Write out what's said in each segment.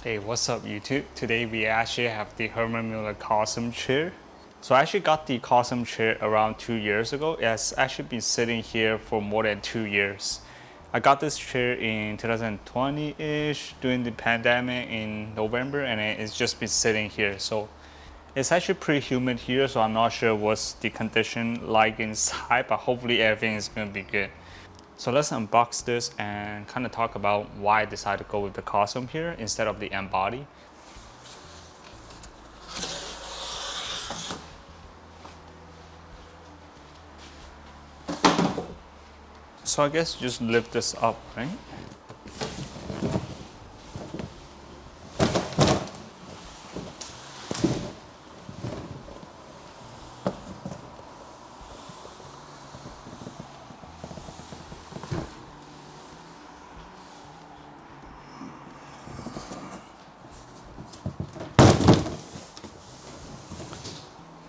Hey, what's up YouTube? Today we actually have the Herman Cosm chair. So I actually got the Cosm chair around 2 years ago. It has actually been sitting here for more than 2 years. I got this chair in 2020-ish during the pandemic in November, and it's just been sitting here. So it's actually pretty humid here, so I'm not sure what's the condition like inside, but hopefully everything is gonna be good. So let's unbox this and kind of talk about why I decided to go with the Cosm here instead of the Embody. So I guess just lift this up, right?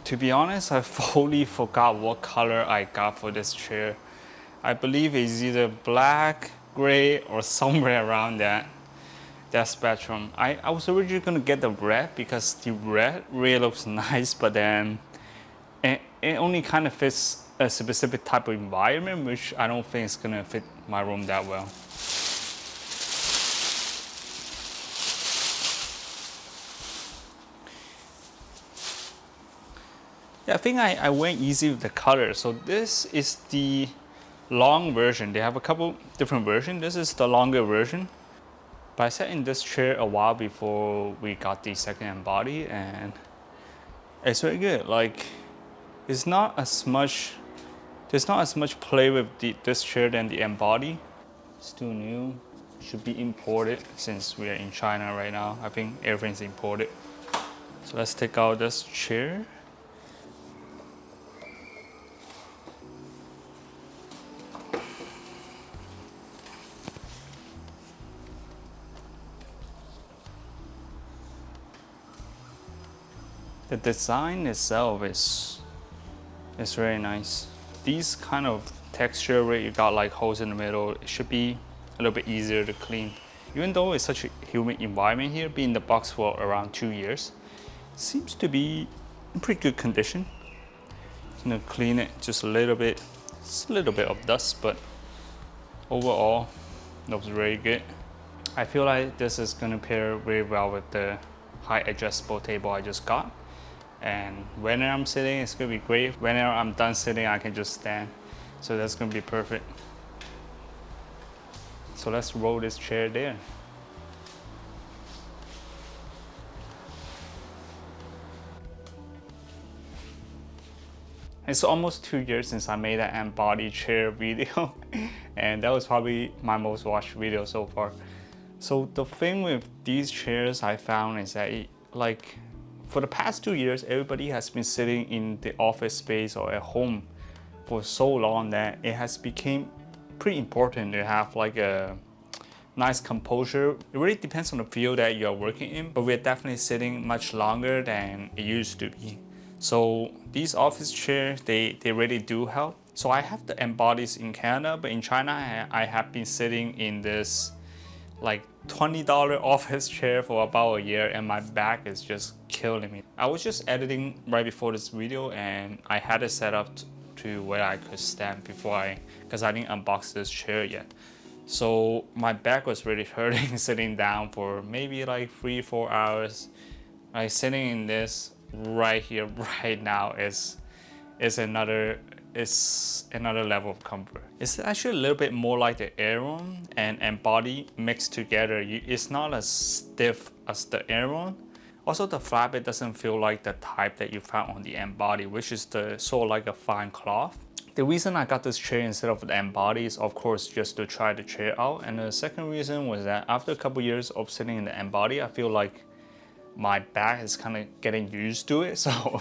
To be honest, I fully forgot what color I got for this chair. I believe it's either black, gray, or somewhere around that spectrum. I was originally gonna get the red because the red really looks nice, but then it only kind of fits a specific type of environment, which I don't think is gonna fit my room that well. Yeah, I think I went easy with the color. So this is the long version. They have a couple different versions. This is the longer version. But I sat in this chair a while before we got the second Embody, and it's very good. Like, it's not as much, there's not as much play with this chair than the Embody. Still new, should be imported since we are in China right now. I think everything's imported. So let's take out this chair. The design itself is very nice. These kind of texture where you got like holes in the middle, it should be a little bit easier to clean. Even though it's such a humid environment here, being in the box for around 2 years, seems to be in pretty good condition. I'm gonna clean it just a little bit. It's a little bit of dust, but overall, looks very good. I feel like this is gonna pair very well with the high adjustable table I just got. And whenever I'm sitting, it's gonna be great. Whenever I'm done sitting, I can just stand. So that's gonna be perfect. So let's roll this chair there. It's almost 2 years since I made that Embody chair video, and that was probably my most watched video so far. So the thing with these chairs I found is that for the past 2 years, everybody has been sitting in the office space or at home for so long that it has become pretty important to have like a nice composure. It really depends on the field that you're working in, but we're definitely sitting much longer than it used to be. So these office chairs, they really do help. So I have the Embodies in Canada, but in China, I have been sitting in this like $20 office chair for about a year, and my back is just killing me. I was just editing right before this video, and I had it set up to where I could stand because I didn't unbox this chair yet. So my back was really hurting sitting down for maybe like 3-4 hours. Like sitting in this right here right now is another level of comfort. It's actually a little bit more like the Aeron and Embody mixed together. It's not as stiff as the Aeron. Also, the flatbed doesn't feel like the type that you found on the Embody, which is the sort of like a fine cloth. The reason I got this chair instead of the Embody is of course just to try the chair out. And the second reason was that after a couple years of sitting in the Embody, I feel like my back is kind of getting used to it. So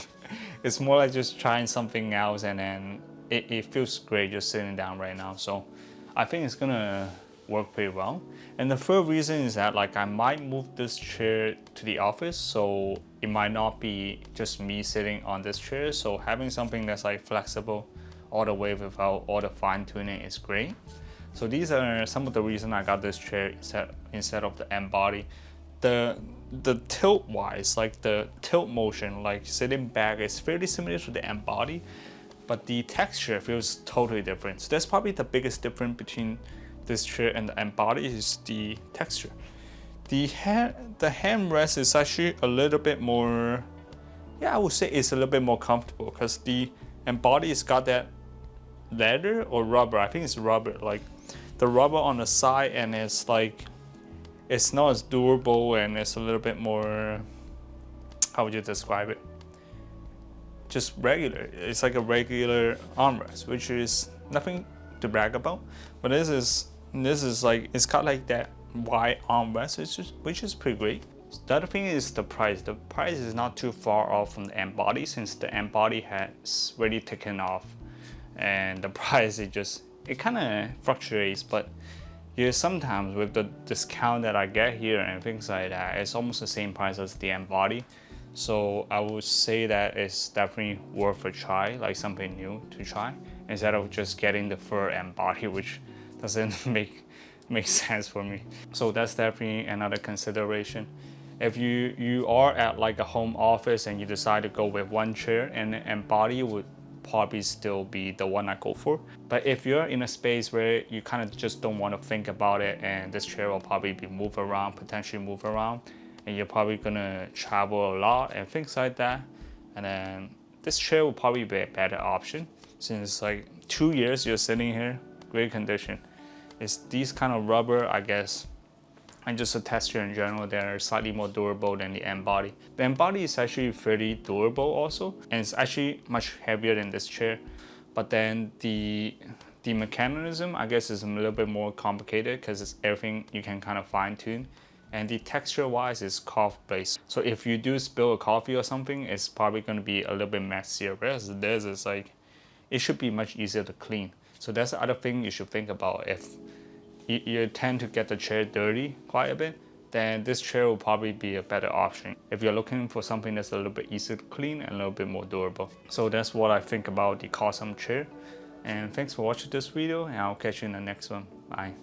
it's more like just trying something else, and then it feels great just sitting down right now. So I think it's gonna work pretty well. And the third reason is that like I might move this chair to the office, so it might not be just me sitting on this chair. So having something that's like flexible all the way without all the fine tuning is great. So these are some of the reasons I got this chair instead of the Embody. the tilt wise, like the tilt motion, like sitting back, is fairly similar to the Embody, but the texture feels totally different. So that's probably the biggest difference between this chair and the Embody is the texture. The handrest is actually a little bit more, yeah, I would say it's a little bit more comfortable because the Embody has got that leather or rubber. I think it's rubber, like the rubber on the side, and it's like it's not as durable and it's a little bit more, how would you describe it? Just regular. It's like a regular armrest, which is nothing to brag about. But this is like, it's got like that wide armrest, which is pretty great. The other thing is the price. The price is not too far off from the Embody, since the Embody has really taken off, and the price it kind of fluctuates, but yeah, sometimes with the discount that I get here and things like that, it's almost the same price as the Embody. So I would say that it's definitely worth a try, like something new to try, instead of just getting the fur Embody, which doesn't make sense for me. So that's definitely another consideration. If you are at like a home office and you decide to go with one chair, and Embody would probably still be the one I go for. But if you're in a space where you kind of just don't want to think about it, and this chair will probably be potentially move around, and you're probably gonna travel a lot and things like that, and then this chair will probably be a better option, since like 2 years you're sitting here, great condition. It's these kind of rubber, I guess, and just the texture in general, they're slightly more durable than the Embody. The Embody is actually fairly durable also, and it's actually much heavier than this chair. But then the mechanism, I guess, is a little bit more complicated because it's everything you can kind of fine tune. And the texture wise is cloth based. So if you do spill a coffee or something, it's probably going to be a little bit messier. Whereas this is like, it should be much easier to clean. So that's the other thing you should think about. If you tend to get the chair dirty quite a bit, then this chair will probably be a better option if you're looking for something that's a little bit easier to clean and a little bit more durable. So that's what I think about the Cosm chair. And thanks for watching this video, and I'll catch you in the next one. Bye.